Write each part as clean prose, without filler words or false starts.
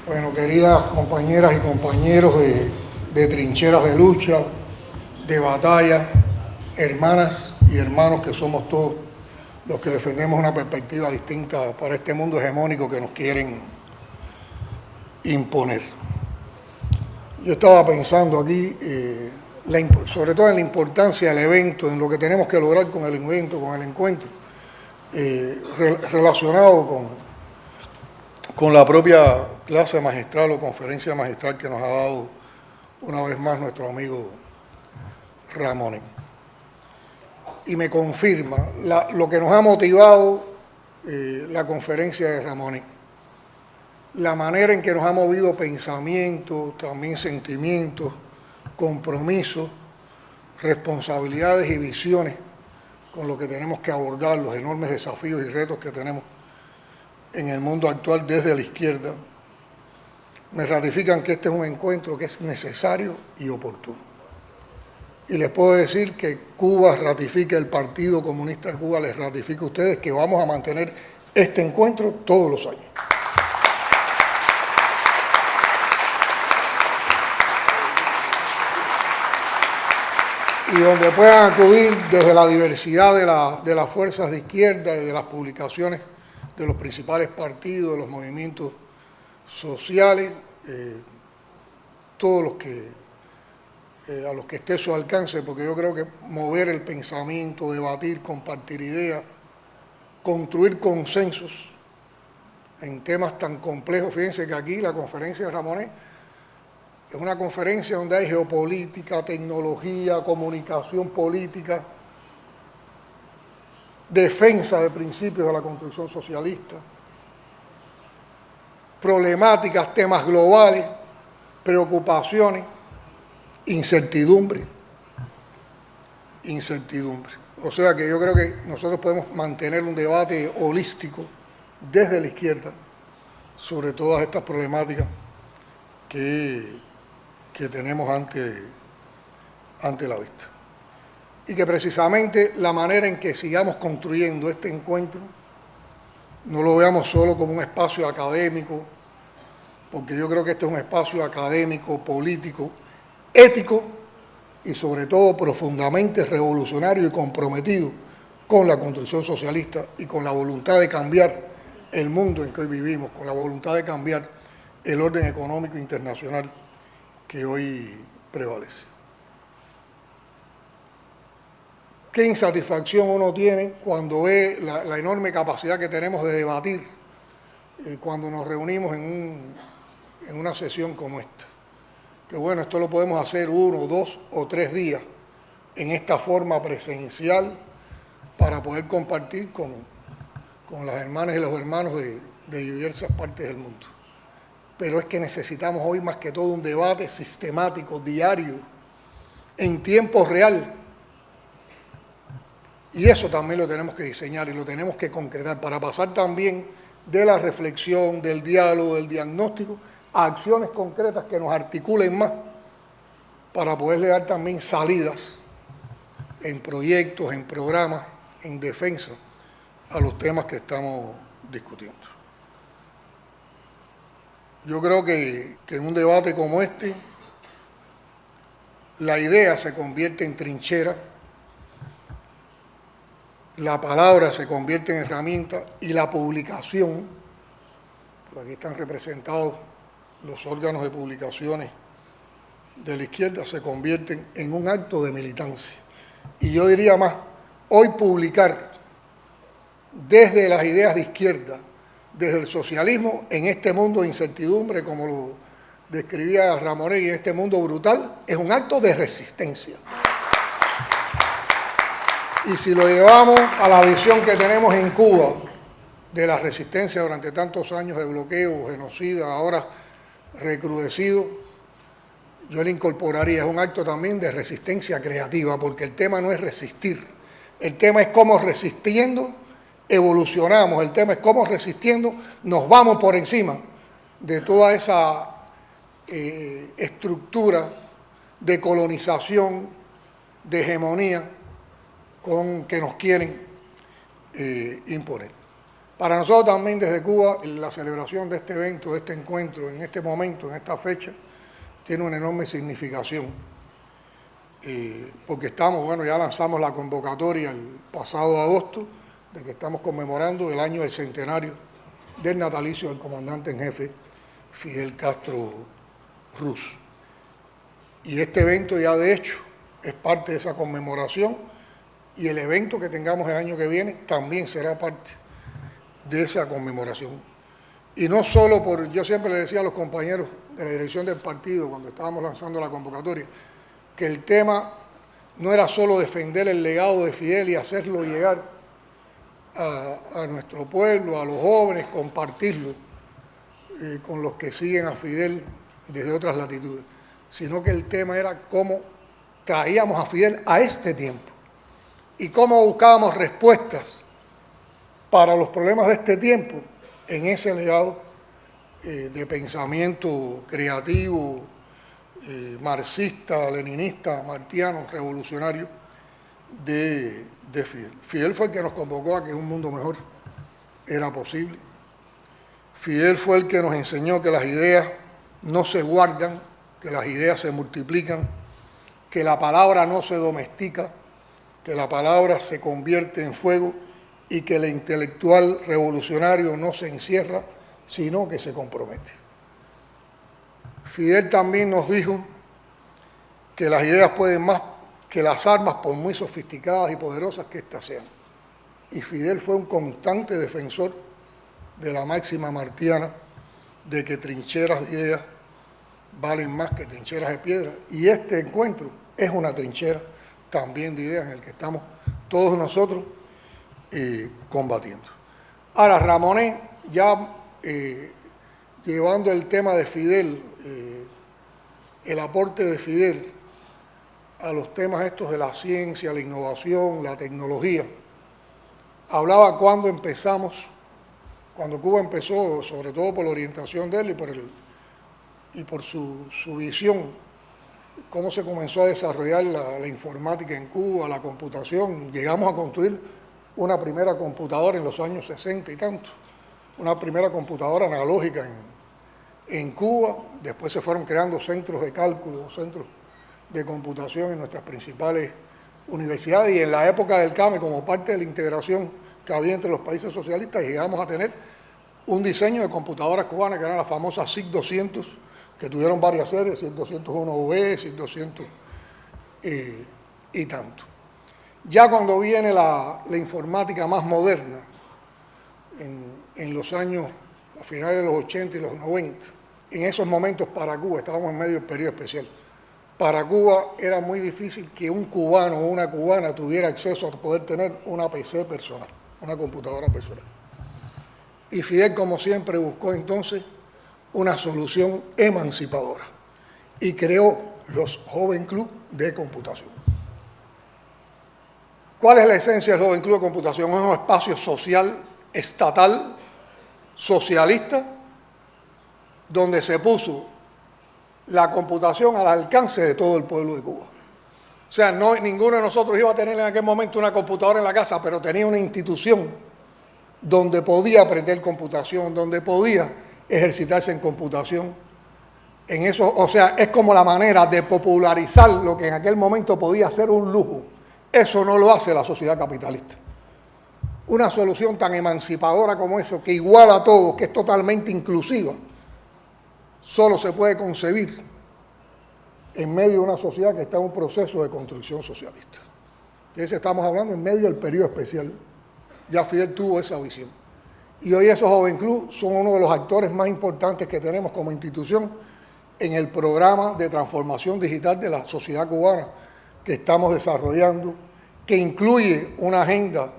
Bueno, queridas compañeras y compañeros de trincheras de lucha, de batalla, hermanas y hermanos que somos todos los que defendemos una perspectiva distinta para este mundo hegemónico que nos quieren imponer. Yo estaba pensando aquí, sobre todo en la importancia del evento, en lo que tenemos que lograr con el evento, con el encuentro, relacionado con la propia clase magistral o conferencia magistral que nos ha dado una vez más nuestro amigo Ramón. Y me confirma lo que nos ha motivado la conferencia de Ramón, la manera en que nos ha movido pensamientos, también sentimientos, compromisos, responsabilidades y visiones con lo que tenemos que abordar, los enormes desafíos y retos que tenemos en el mundo actual desde la izquierda, me ratifican que este es un encuentro que es necesario y oportuno. Y les puedo decir que Cuba ratifica, el Partido Comunista de Cuba les ratifica a ustedes que vamos a mantener este encuentro todos los años. Y donde puedan acudir desde la diversidad de las fuerzas de izquierda y de las publicaciones de los principales partidos, de los movimientos sociales, todos los que a los que esté a su alcance, porque yo creo que mover el pensamiento, debatir, compartir ideas, construir consensos en temas tan complejos. Fíjense que aquí la conferencia de Ramonet es una conferencia donde hay geopolítica, tecnología, comunicación política, defensa de principios de la construcción socialista, problemáticas, temas globales, preocupaciones, incertidumbre. O sea que yo creo que nosotros podemos mantener un debate holístico desde la izquierda sobre todas estas problemáticas que tenemos ante la vista. Y que precisamente la manera en que sigamos construyendo este encuentro no lo veamos solo como un espacio académico, porque yo creo que este es un espacio académico, político, ético y sobre todo profundamente revolucionario y comprometido con la construcción socialista y con la voluntad de cambiar el mundo en que hoy vivimos, con la voluntad de cambiar el orden económico internacional que hoy prevalece. Qué insatisfacción uno tiene cuando ve la enorme capacidad que tenemos de debatir cuando nos reunimos en una sesión como esta. Que bueno, esto lo podemos hacer 1, 2 o 3 días en esta forma presencial para poder compartir con las hermanas y los hermanos de diversas partes del mundo. Pero es que necesitamos hoy más que todo un debate sistemático, diario, en tiempo real. Y eso también lo tenemos que diseñar y lo tenemos que concretar para pasar también de la reflexión, del diálogo, del diagnóstico, a acciones concretas que nos articulen más para poderle dar también salidas en proyectos, en programas, en defensa a los temas que estamos discutiendo. Yo creo que en un debate como este, la idea se convierte en trinchera, la palabra se convierte en herramienta y la publicación, aquí están representados los órganos de publicaciones de la izquierda, se convierten en un acto de militancia. Y yo diría más, hoy publicar desde las ideas de izquierda, desde el socialismo, en este mundo de incertidumbre, como lo describía Ramonet, en este mundo brutal, es un acto de resistencia. Y si lo llevamos a la visión que tenemos en Cuba de la resistencia durante tantos años de bloqueo, genocida, ahora recrudecido, yo le incorporaría, es un acto también de resistencia creativa, porque el tema no es resistir, el tema es cómo resistiendo evolucionamos, el tema es cómo resistiendo nos vamos por encima de toda esa estructura de colonización, de hegemonía que nos quieren imponer. Para nosotros también desde Cuba, la celebración de este evento, de este encuentro, en este momento, en esta fecha, tiene una enorme significación. Porque ya lanzamos la convocatoria el pasado agosto, de que estamos conmemorando el año del centenario del natalicio del comandante en jefe Fidel Castro Ruz. Y este evento ya de hecho es parte de esa conmemoración, y el evento que tengamos el año que viene también será parte de esa conmemoración. Y no solo yo siempre le decía a los compañeros de la dirección del partido cuando estábamos lanzando la convocatoria, que el tema no era solo defender el legado de Fidel y hacerlo llegar a nuestro pueblo, a los jóvenes, compartirlo con los que siguen a Fidel desde otras latitudes, sino que el tema era cómo traíamos a Fidel a este tiempo y cómo buscábamos respuestas para los problemas de este tiempo en ese legado de pensamiento creativo, marxista, leninista, martiano, revolucionario de Fidel. Fidel fue el que nos convocó a que un mundo mejor era posible. Fidel fue el que nos enseñó que las ideas no se guardan, que las ideas se multiplican, que la palabra no se domestica, que la palabra se convierte en fuego y que el intelectual revolucionario no se encierra, sino que se compromete. Fidel también nos dijo que las ideas pueden más que las armas, por muy sofisticadas y poderosas que éstas sean. Y Fidel fue un constante defensor de la máxima martiana de que trincheras de ideas valen más que trincheras de piedra. Y este encuentro es una trinchera también de ideas en el que estamos todos nosotros combatiendo. Ahora, Ramonet, ya llevando el tema de Fidel, el aporte de Fidel a los temas estos de la ciencia, la innovación, la tecnología, hablaba cuando Cuba empezó, sobre todo por la orientación de él y por su visión, cómo se comenzó a desarrollar la informática en Cuba, la computación. Llegamos a construir una primera computadora en los años 60 y tanto, una primera computadora analógica en Cuba. Después se fueron creando centros de cálculo, centros de computación en nuestras principales universidades, y en la época del CAME, como parte de la integración que había entre los países socialistas, llegamos a tener un diseño de computadoras cubanas que eran las famosas SIC 200, que tuvieron varias series, SIC 201V, SIC 200 y tanto. Ya cuando viene la informática más moderna, en los años, a finales de los 80 y los 90, en esos momentos para Cuba, estábamos en medio del periodo especial, para Cuba era muy difícil que un cubano o una cubana tuviera acceso a poder tener una PC personal, una computadora personal. Y Fidel, como siempre, buscó entonces una solución emancipadora y creó los Joven Club de Computación. ¿Cuál es la esencia del Joven Club de Computación? Es un espacio social, estatal, socialista, donde se puso la computación al alcance de todo el pueblo de Cuba. O sea, ninguno de nosotros iba a tener en aquel momento una computadora en la casa, pero tenía una institución donde podía aprender computación, donde podía ejercitarse en computación. En eso, o sea, es como la manera de popularizar lo que en aquel momento podía ser un lujo. Eso no lo hace la sociedad capitalista. Una solución tan emancipadora como eso, que iguala a todos, que es totalmente inclusiva, solo se puede concebir en medio de una sociedad que está en un proceso de construcción socialista. Entonces estamos hablando en medio del periodo especial. Ya Fidel tuvo esa visión. Y hoy esos Joven Club son uno de los actores más importantes que tenemos como institución en el programa de transformación digital de la sociedad cubana que estamos desarrollando, que incluye una agenda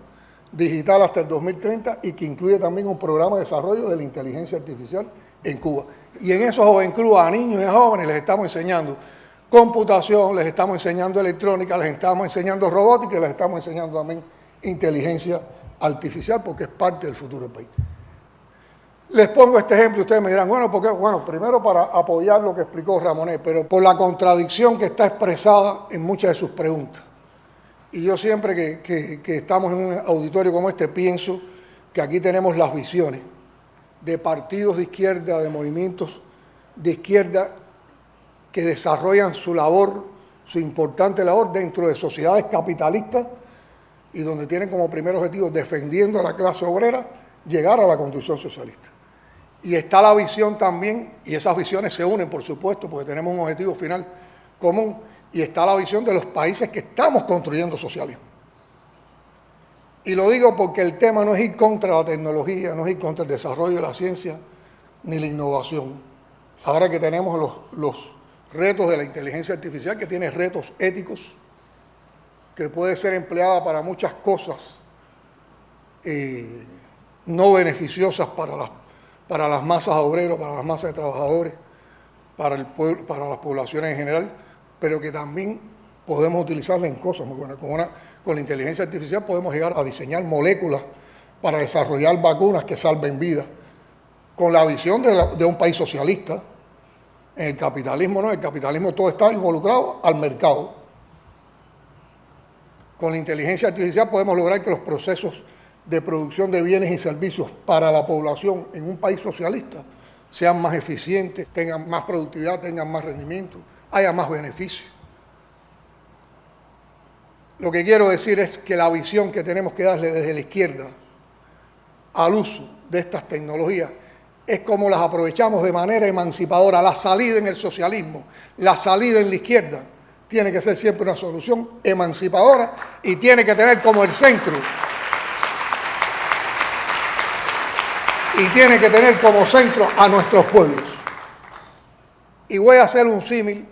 digital hasta el 2030 y que incluye también un programa de desarrollo de la inteligencia artificial en Cuba. Y en esos Joven Club a niños y a jóvenes les estamos enseñando computación, les estamos enseñando electrónica, les estamos enseñando robótica y les estamos enseñando también inteligencia artificial, porque es parte del futuro del país. Les pongo este ejemplo y ustedes me dirán, bueno, ¿por qué? Bueno, primero para apoyar lo que explicó Ramonet, pero por la contradicción que está expresada en muchas de sus preguntas. Y yo siempre que estamos en un auditorio como este pienso que aquí tenemos las visiones de partidos de izquierda, de movimientos de izquierda que desarrollan su labor, su importante labor dentro de sociedades capitalistas y donde tienen como primer objetivo, defendiendo a la clase obrera, llegar a la construcción socialista. Y está la visión también, y esas visiones se unen, por supuesto, porque tenemos un objetivo final común, y está la visión de los países que estamos construyendo socialismo. Y lo digo porque el tema no es ir contra la tecnología, no es ir contra el desarrollo de la ciencia ni la innovación. Ahora que tenemos los retos de la inteligencia artificial, que tiene retos éticos, que puede ser empleada para muchas cosas no beneficiosas para las masas de obreros, para las masas de trabajadores, para el pueblo, para las poblaciones en general, pero que también podemos utilizarla en cosas muy buenas. Con la inteligencia artificial podemos llegar a diseñar moléculas para desarrollar vacunas que salven vidas, con la visión de un país socialista. En el capitalismo no, en el capitalismo todo está involucrado al mercado. Con la inteligencia artificial podemos lograr que los procesos de producción de bienes y servicios para la población en un país socialista sean más eficientes, tengan más productividad, tengan más rendimiento, haya más beneficios. Lo que quiero decir es que la visión que tenemos que darle desde la izquierda al uso de estas tecnologías es cómo las aprovechamos de manera emancipadora. La salida en el socialismo, la salida en la izquierda, tiene que ser siempre una solución emancipadora y tiene que tener como el centro, y tiene que tener como centro a nuestros pueblos. Y voy a hacer un símil.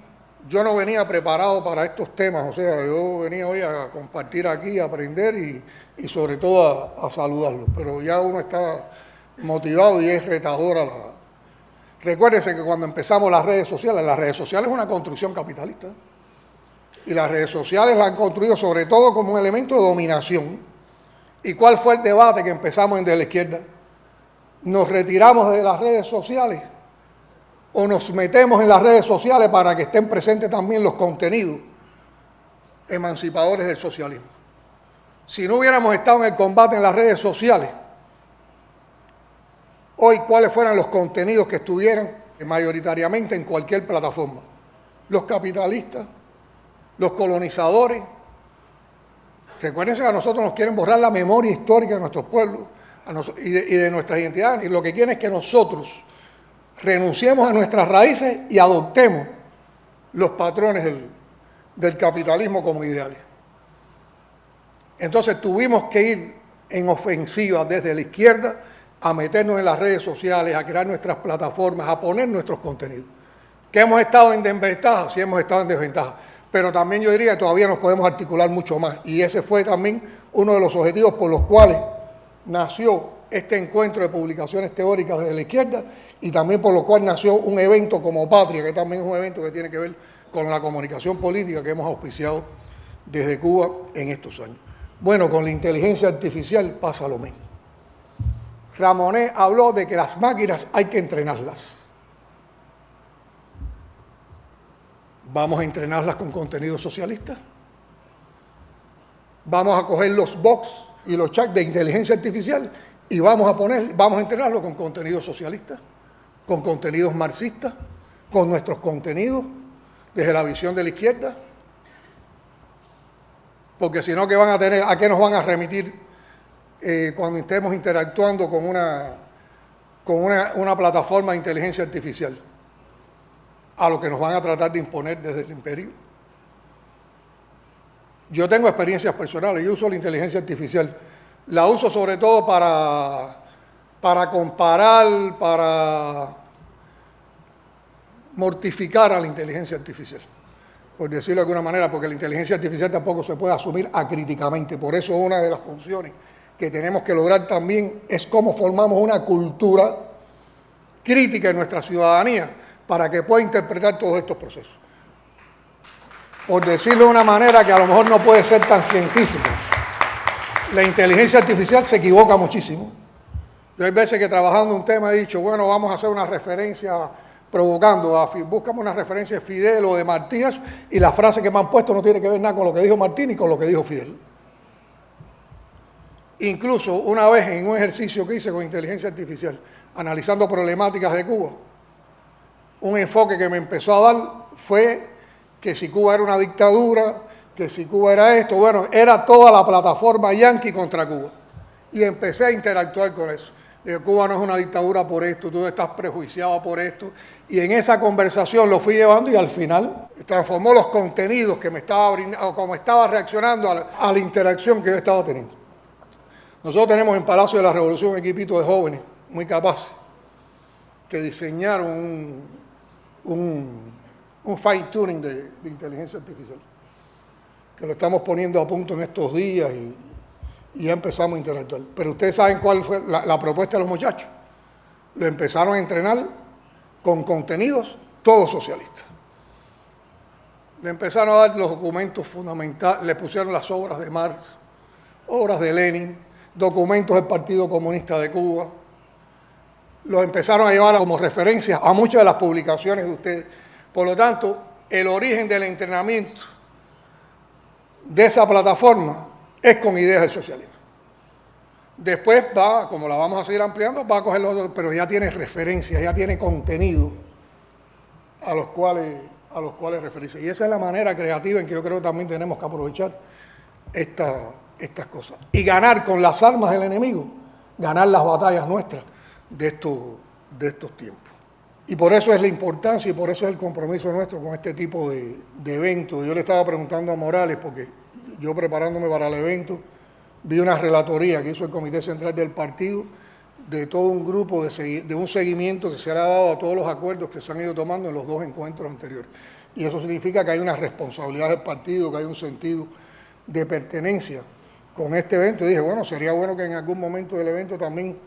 Yo no venía preparado para estos temas, o sea, yo venía hoy a compartir aquí, a aprender y sobre todo a saludarlos. Pero ya uno está motivado y es retadora la... Recuérdense que cuando empezamos las redes sociales es una construcción capitalista. Y las redes sociales las han construido sobre todo como un elemento de dominación. ¿Y cuál fue el debate que empezamos desde la izquierda? ¿Nos retiramos de las redes sociales o nos metemos en las redes sociales para que estén presentes también los contenidos emancipadores del socialismo? Si no hubiéramos estado en el combate en las redes sociales, hoy, ¿cuáles fueran los contenidos que estuvieran mayoritariamente en cualquier plataforma? Los capitalistas, los colonizadores. Recuérdense que a nosotros nos quieren borrar la memoria histórica de nuestros pueblos y de nuestras identidades. Y lo que quieren es que nosotros renunciemos a nuestras raíces y adoptemos los patrones del capitalismo como ideales. Entonces tuvimos que ir en ofensiva desde la izquierda a meternos en las redes sociales, a crear nuestras plataformas, a poner nuestros contenidos. ¿Que hemos estado en desventaja? Sí, hemos estado en desventaja. Pero también yo diría que todavía nos podemos articular mucho más. Y ese fue también uno de los objetivos por los cuales nació este encuentro de publicaciones teóricas desde la izquierda y también por lo cual nació un evento como Patria, que también es un evento que tiene que ver con la comunicación política que hemos auspiciado desde Cuba en estos años. Bueno, con la inteligencia artificial pasa lo mismo. Ramonet habló de que las máquinas hay que entrenarlas. ¿Vamos a entrenarlas con contenido socialista? ¿Vamos a coger los bots y los chats de inteligencia artificial y vamos a entrenarlo con contenido socialista, con contenidos marxistas, con nuestros contenidos desde la visión de la izquierda? Porque si no, ¿qué van a tener? ¿A qué nos van a remitir cuando estemos interactuando con una plataforma de inteligencia artificial? A lo que nos van a tratar de imponer desde el imperio. Yo tengo experiencias personales, yo uso la inteligencia artificial. La uso sobre todo para comparar, para mortificar a la inteligencia artificial, por decirlo de alguna manera, porque la inteligencia artificial tampoco se puede asumir acríticamente. Por eso una de las funciones que tenemos que lograr también es cómo formamos una cultura crítica en nuestra ciudadanía para que pueda interpretar todos estos procesos. Por decirlo de una manera que a lo mejor no puede ser tan científica, la inteligencia artificial se equivoca muchísimo. Yo hay veces que trabajando un tema he dicho, bueno, vamos a hacer una referencia provocando, búscame una referencia de Fidel o de Martínez y la frase que me han puesto no tiene que ver nada con lo que dijo Martín ni con lo que dijo Fidel. Incluso una vez en un ejercicio que hice con inteligencia artificial, analizando problemáticas de Cuba, un enfoque que me empezó a dar fue que si Cuba era una dictadura, que si Cuba era esto, bueno, era toda la plataforma yanqui contra Cuba. Y empecé a interactuar con eso. Digo, Cuba no es una dictadura por esto, tú estás prejuiciado por esto. Y en esa conversación lo fui llevando y al final transformó los contenidos que me estaba brindando, o como estaba reaccionando a la interacción que yo estaba teniendo. Nosotros tenemos en Palacio de la Revolución un equipito de jóvenes muy capaces que diseñaron un fine tuning de inteligencia artificial, que lo estamos poniendo a punto en estos días y ya empezamos a interactuar. Pero ustedes saben cuál fue la propuesta de los muchachos. Lo empezaron a entrenar con contenidos todos socialistas. Le empezaron a dar los documentos fundamentales, le pusieron las obras de Marx, obras de Lenin, documentos del Partido Comunista de Cuba. Los empezaron a llevar como referencia a muchas de las publicaciones de ustedes. Por lo tanto, el origen del entrenamiento de esa plataforma es con ideas del socialismo. Después va, como la vamos a seguir ampliando, va a coger los otros, pero ya tiene referencias, ya tiene contenido a los cuales referirse. Y esa es la manera creativa en que yo creo que también tenemos que aprovechar estas cosas. Y ganar con las armas del enemigo, ganar las batallas nuestras de estos tiempos. Y por eso es la importancia y por eso es el compromiso nuestro con este tipo de eventos. Yo le estaba preguntando a Morales, porque yo preparándome para el evento, vi una relatoría que hizo el Comité Central del Partido de todo un grupo, de un seguimiento que se ha dado a todos los acuerdos que se han ido tomando en los dos encuentros anteriores. Y eso significa que hay una responsabilidad del partido, que hay un sentido de pertenencia con este evento. Y dije, bueno, sería bueno que en algún momento del evento también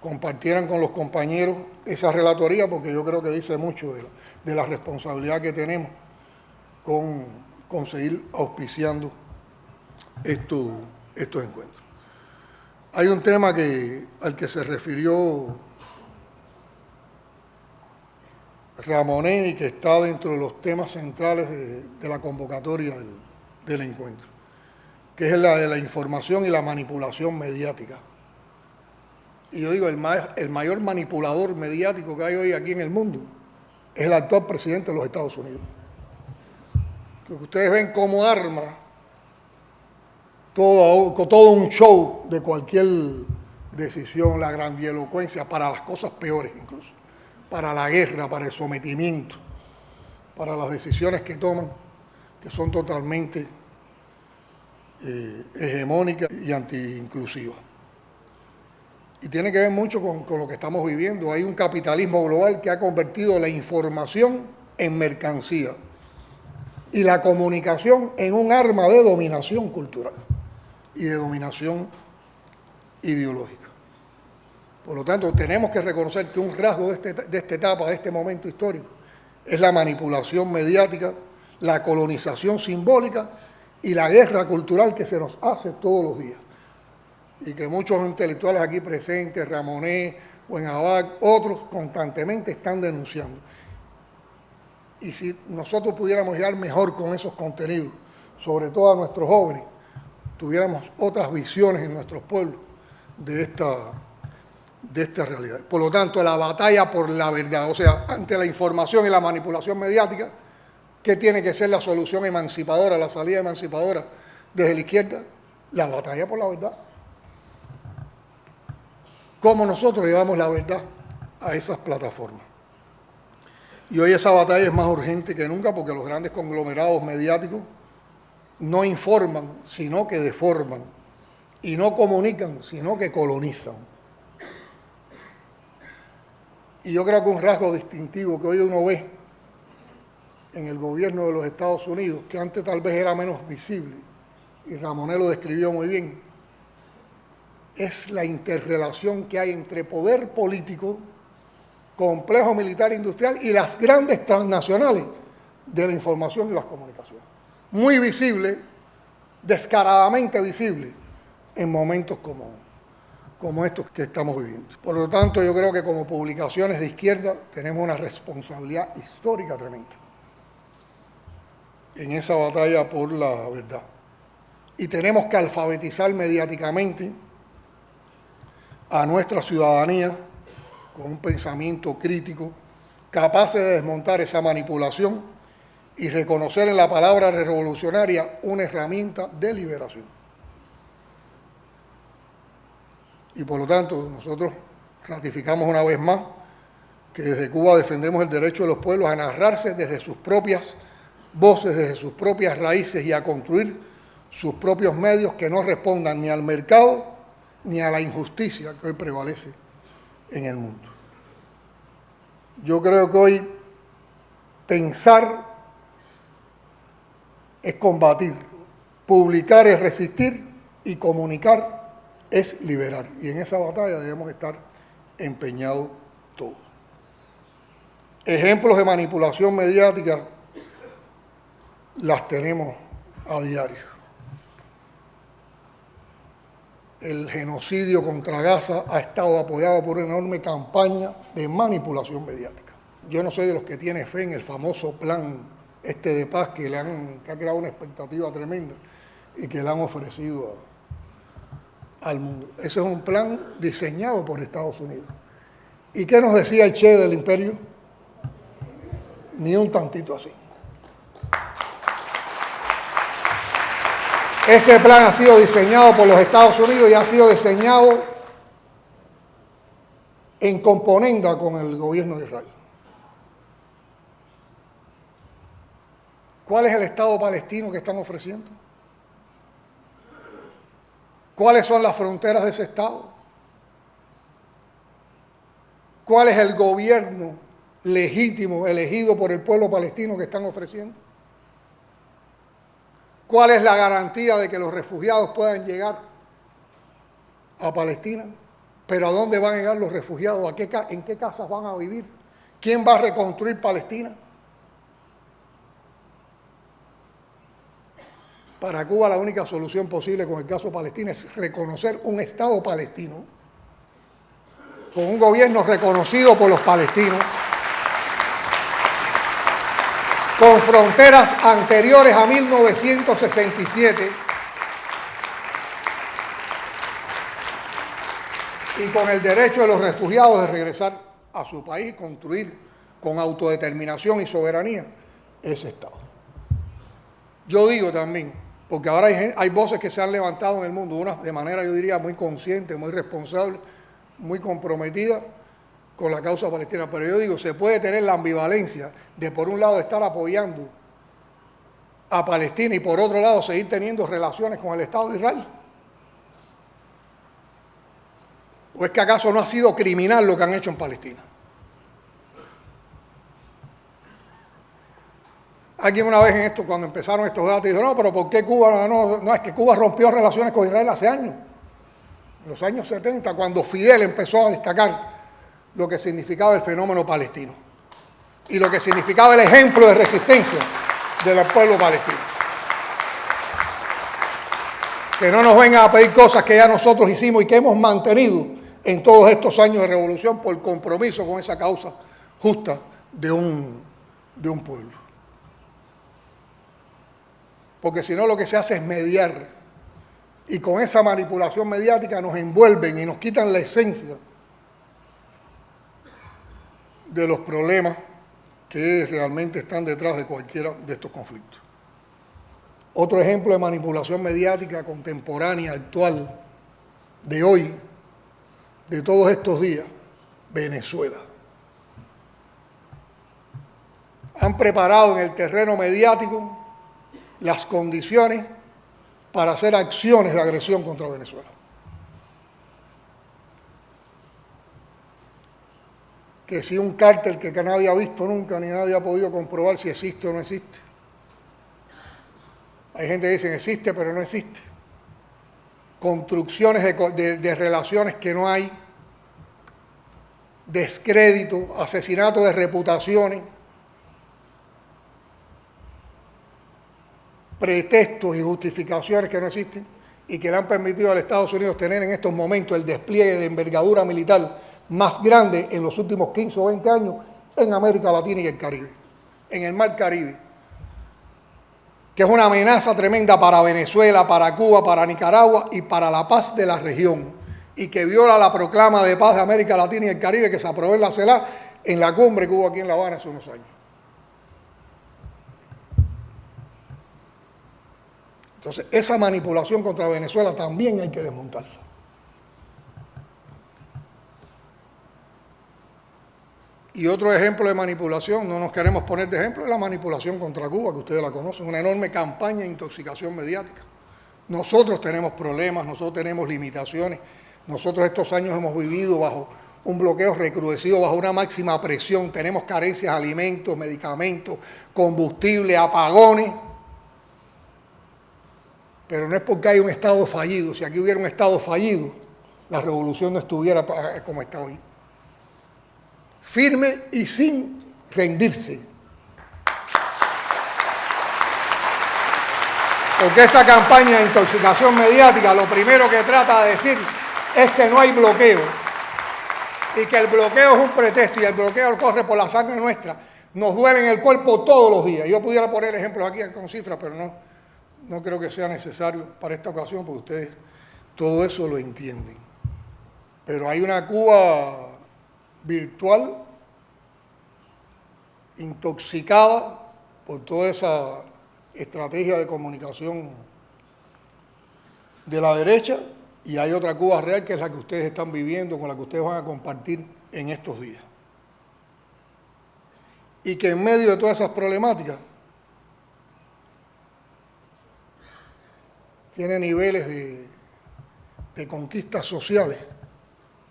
compartieran con los compañeros esa relatoría, porque yo creo que dice mucho de la responsabilidad que tenemos con seguir auspiciando estos encuentros. Hay un tema al que se refirió Ramonet y que está dentro de los temas centrales de la convocatoria del encuentro, que es la de la información y la manipulación mediática. Y yo digo, el mayor manipulador mediático que hay hoy aquí en el mundo es el actual presidente de los Estados Unidos. Que ustedes ven como arma todo un show de cualquier decisión, la grandilocuencia, para las cosas peores incluso, para la guerra, para el sometimiento, para las decisiones que toman, que son totalmente hegemónicas y anti-inclusivas. Y tiene que ver mucho con lo que estamos viviendo. Hay un capitalismo global que ha convertido la información en mercancía y la comunicación en un arma de dominación cultural y de dominación ideológica. Por lo tanto, tenemos que reconocer que un rasgo de esta etapa, de este momento histórico, es la manipulación mediática, la colonización simbólica y la guerra cultural que se nos hace todos los días. Y que muchos intelectuales aquí presentes, Ramonet, Buenabac, otros constantemente están denunciando. Y si nosotros pudiéramos llegar mejor con esos contenidos, sobre todo a nuestros jóvenes, tuviéramos otras visiones en nuestros pueblos de esta realidad. Por lo tanto, la batalla por la verdad, o sea, ante la información y la manipulación mediática, ¿qué tiene que ser la solución emancipadora, la salida emancipadora desde la izquierda? La batalla por la verdad. ¿Cómo nosotros llevamos la verdad a esas plataformas? Y hoy esa batalla es más urgente que nunca porque los grandes conglomerados mediáticos no informan, sino que deforman, y no comunican, sino que colonizan. Y yo creo que un rasgo distintivo que hoy uno ve en el gobierno de los Estados Unidos, que antes tal vez era menos visible, y Ramonet lo describió muy bien, es la interrelación que hay entre poder político, complejo militar industrial y las grandes transnacionales de la información y las comunicaciones. Muy visible, descaradamente visible, en momentos como estos que estamos viviendo. Por lo tanto, yo creo que como publicaciones de izquierda tenemos una responsabilidad histórica tremenda en esa batalla por la verdad. Y tenemos que alfabetizar mediáticamente a nuestra ciudadanía con un pensamiento crítico, capaces de desmontar esa manipulación y reconocer en la palabra revolucionaria una herramienta de liberación. Y por lo tanto, nosotros ratificamos una vez más que desde Cuba defendemos el derecho de los pueblos a narrarse desde sus propias voces, desde sus propias raíces y a construir sus propios medios que no respondan ni al mercado ni a la injusticia que hoy prevalece en el mundo. Yo creo que hoy pensar es combatir, publicar es resistir y comunicar es liberar. Y en esa batalla debemos estar empeñados todos. Ejemplos de manipulación mediática las tenemos a diario. El genocidio contra Gaza ha estado apoyado por una enorme campaña de manipulación mediática. Yo no soy de los que tiene fe en el famoso plan de paz que ha creado una expectativa tremenda y que le han ofrecido al mundo. Ese es un plan diseñado por Estados Unidos. ¿Y qué nos decía el Che del imperio? Ni un tantito así. Ese plan ha sido diseñado por los Estados Unidos y ha sido diseñado en componenda con el gobierno de Israel. ¿Cuál es el Estado palestino que están ofreciendo? ¿Cuáles son las fronteras de ese Estado? ¿Cuál es el gobierno legítimo elegido por el pueblo palestino que están ofreciendo? ¿Cuál es la garantía de que los refugiados puedan llegar a Palestina? ¿Pero a dónde van a llegar los refugiados? ¿En qué casas van a vivir? ¿Quién va a reconstruir Palestina? Para Cuba la única solución posible con el caso Palestina es reconocer un Estado palestino, con un gobierno reconocido por los palestinos, con fronteras anteriores a 1967 y con el derecho de los refugiados de regresar a su país y construir con autodeterminación y soberanía ese Estado. Yo digo también, porque ahora hay voces que se han levantado en el mundo, unas de manera, yo diría, muy consciente, muy responsable, muy comprometida con la causa palestina, pero yo digo, se puede tener la ambivalencia de por un lado estar apoyando a Palestina y por otro lado seguir teniendo relaciones con el Estado de Israel. ¿O es que acaso no ha sido criminal lo que han hecho en Palestina? Alguien una vez en esto, cuando empezaron estos debates, dijo, no, pero ¿por qué Cuba? No, es que Cuba rompió relaciones con Israel hace años. En los años 70, cuando Fidel empezó a destacar lo que significaba el fenómeno palestino y lo que significaba el ejemplo de resistencia del pueblo palestino. Que no nos vengan a pedir cosas que ya nosotros hicimos y que hemos mantenido en todos estos años de revolución por compromiso con esa causa justa de un pueblo. Porque si no, lo que se hace es mediar y con esa manipulación mediática nos envuelven y nos quitan la esencia de los problemas que realmente están detrás de cualquiera de estos conflictos. Otro ejemplo de manipulación mediática contemporánea, actual, de hoy, de todos estos días, Venezuela. Han preparado en el terreno mediático las condiciones para hacer acciones de agresión contra Venezuela. Que si un cártel que nadie ha visto nunca ni nadie ha podido comprobar si existe o no existe. Hay gente que dice que existe pero no existe. Construcciones de relaciones que no hay, descrédito, asesinato de reputaciones, pretextos y justificaciones que no existen y que le han permitido al Estados Unidos tener en estos momentos el despliegue de envergadura militar más grande en los últimos 15 o 20 años en América Latina y el Caribe, en el Mar Caribe, que es una amenaza tremenda para Venezuela, para Cuba, para Nicaragua y para la paz de la región y que viola la proclama de paz de América Latina y el Caribe que se aprobó en la CELAC en la cumbre que hubo aquí en La Habana hace unos años. Entonces, esa manipulación contra Venezuela también hay que desmontarla. Y otro ejemplo de manipulación, no nos queremos poner de ejemplo, es la manipulación contra Cuba, que ustedes la conocen, una enorme campaña de intoxicación mediática. Nosotros tenemos problemas, nosotros tenemos limitaciones, nosotros estos años hemos vivido bajo un bloqueo recrudecido, bajo una máxima presión, tenemos carencias de alimentos, medicamentos, combustible, apagones, pero no es porque hay un Estado fallido. Si aquí hubiera un Estado fallido, la revolución no estuviera como está hoy. Firme y sin rendirse. Porque esa campaña de intoxicación mediática lo primero que trata de decir es que no hay bloqueo y que el bloqueo es un pretexto y el bloqueo corre por la sangre nuestra. Nos duele en el cuerpo todos los días. Yo pudiera poner ejemplos aquí con cifras, pero no creo que sea necesario para esta ocasión porque ustedes todo eso lo entienden. Pero hay una Cuba virtual, intoxicada por toda esa estrategia de comunicación de la derecha, y hay otra Cuba real que es la que ustedes están viviendo, con la que ustedes van a compartir en estos días. Y que en medio de todas esas problemáticas tiene niveles de conquistas sociales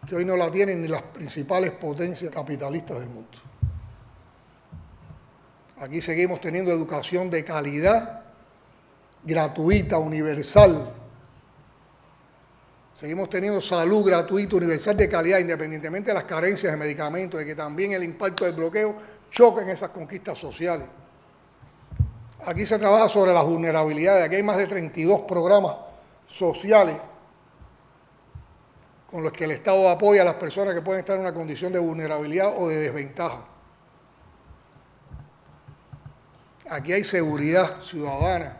que hoy no la tienen ni las principales potencias capitalistas del mundo. Aquí seguimos teniendo educación de calidad, gratuita, universal. Seguimos teniendo salud gratuita, universal, de calidad, independientemente de las carencias de medicamentos, de que también el impacto del bloqueo choca en esas conquistas sociales. Aquí se trabaja sobre las vulnerabilidades. Aquí hay más de 32 programas sociales con los que el Estado apoya a las personas que pueden estar en una condición de vulnerabilidad o de desventaja. Aquí hay seguridad ciudadana,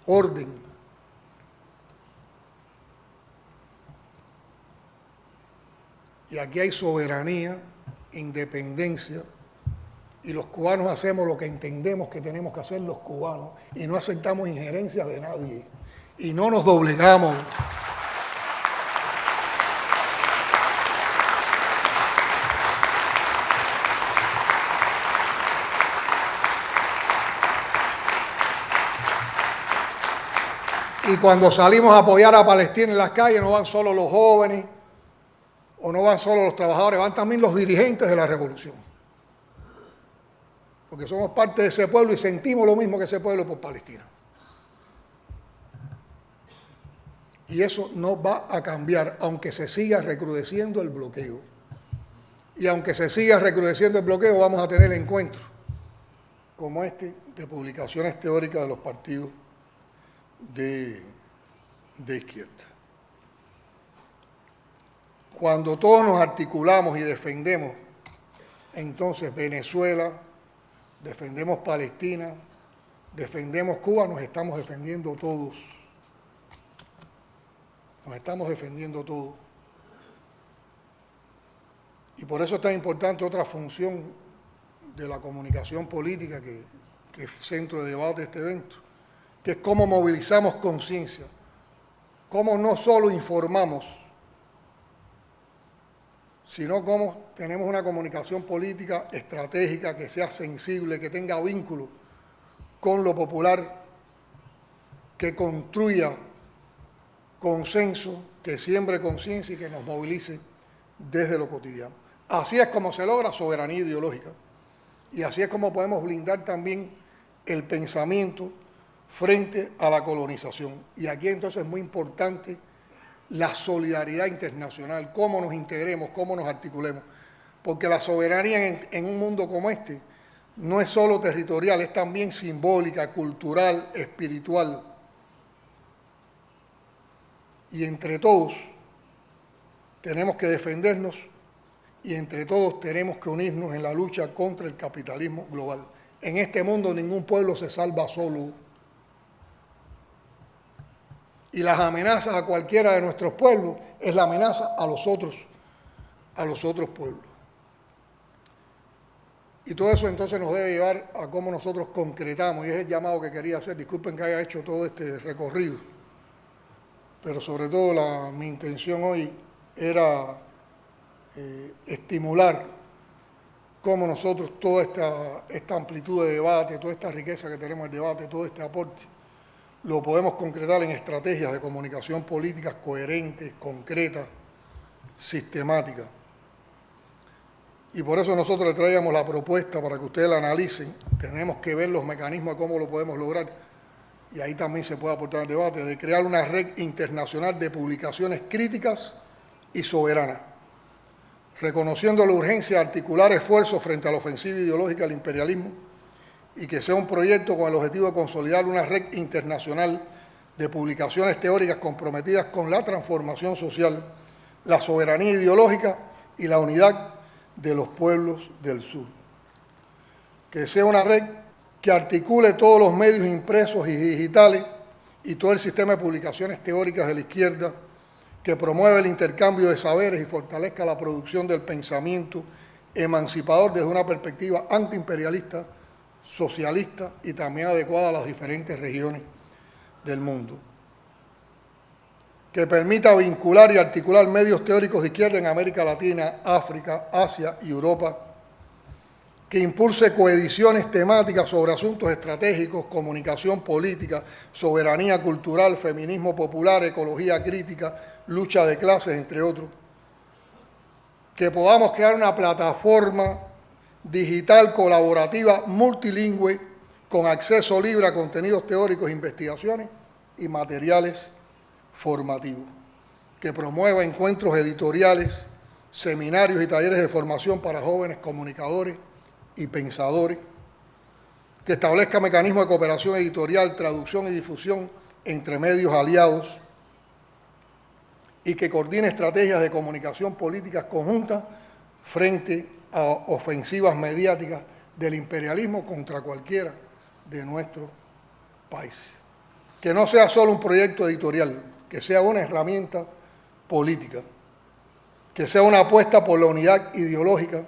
orden. Y aquí hay soberanía, independencia. Y los cubanos hacemos lo que entendemos que tenemos que hacer los cubanos y no aceptamos injerencias de nadie. Y no nos doblegamos. Y cuando salimos a apoyar a Palestina en las calles, no van solo los jóvenes o no van solo los trabajadores, van también los dirigentes de la revolución. Porque somos parte de ese pueblo y sentimos lo mismo que ese pueblo por Palestina. Y eso no va a cambiar, aunque se siga recrudeciendo el bloqueo. Y aunque se siga recrudeciendo el bloqueo, vamos a tener encuentros como este de publicaciones teóricas de los partidos de izquierda. Cuando todos nos articulamos y defendemos, entonces Venezuela, defendemos Palestina, defendemos Cuba, nos estamos defendiendo todos. Nos estamos defendiendo todos. Y por eso es tan importante otra función de la comunicación política que es centro de debate de este evento, que es cómo movilizamos conciencia, cómo no solo informamos, sino cómo tenemos una comunicación política estratégica que sea sensible, que tenga vínculo con lo popular, que construya consenso, que siembre conciencia y que nos movilice desde lo cotidiano. Así es como se logra soberanía ideológica y así es como podemos blindar también el pensamiento frente a la colonización. Y aquí entonces es muy importante la solidaridad internacional, cómo nos integremos, cómo nos articulemos, porque la soberanía en un mundo como este no es solo territorial, es también simbólica, cultural, espiritual. Y entre todos tenemos que defendernos y entre todos tenemos que unirnos en la lucha contra el capitalismo global. En este mundo ningún pueblo se salva solo. y las amenazas a cualquiera de nuestros pueblos es la amenaza a los otros pueblos. Y todo eso entonces nos debe llevar a cómo nosotros concretamos, y es el llamado que quería hacer. Disculpen que haya hecho todo este recorrido, pero sobre todo mi intención hoy era estimular cómo nosotros toda esta amplitud de debate, toda esta riqueza que tenemos en el debate, todo este aporte, lo podemos concretar en estrategias de comunicación políticas coherentes, concretas, sistemáticas. Y por eso nosotros le traíamos la propuesta para que ustedes la analicen. Tenemos que ver los mecanismos de cómo lo podemos lograr, y ahí también se puede aportar al debate, de crear una red internacional de publicaciones críticas y soberanas, reconociendo la urgencia de articular esfuerzos frente a la ofensiva ideológica del imperialismo, y que sea un proyecto con el objetivo de consolidar una red internacional de publicaciones teóricas comprometidas con la transformación social, la soberanía ideológica y la unidad de los pueblos del sur. Que sea una red que articule todos los medios impresos y digitales y todo el sistema de publicaciones teóricas de la izquierda, que promueva el intercambio de saberes y fortalezca la producción del pensamiento emancipador desde una perspectiva antiimperialista, socialista y también adecuada a las diferentes regiones del mundo. Que permita vincular y articular medios teóricos de izquierda en América Latina, África, Asia y Europa. Que impulse coediciones temáticas sobre asuntos estratégicos, comunicación política, soberanía cultural, feminismo popular, ecología crítica, lucha de clases, entre otros. Que podamos crear una plataforma digital colaborativa multilingüe con acceso libre a contenidos teóricos, investigaciones y materiales formativos. Que promueva encuentros editoriales, seminarios y talleres de formación para jóvenes comunicadores y pensadores. Que establezca mecanismos de cooperación editorial, traducción y difusión entre medios aliados, y que coordine estrategias de comunicación políticas conjuntas frente a ofensivas mediáticas del imperialismo contra cualquiera de nuestros países. Que no sea solo un proyecto editorial, que sea una herramienta política, que sea una apuesta por la unidad ideológica,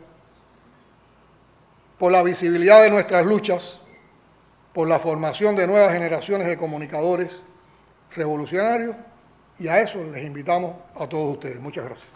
por la visibilidad de nuestras luchas, por la formación de nuevas generaciones de comunicadores revolucionarios, y a eso les invitamos a todos ustedes. Muchas gracias.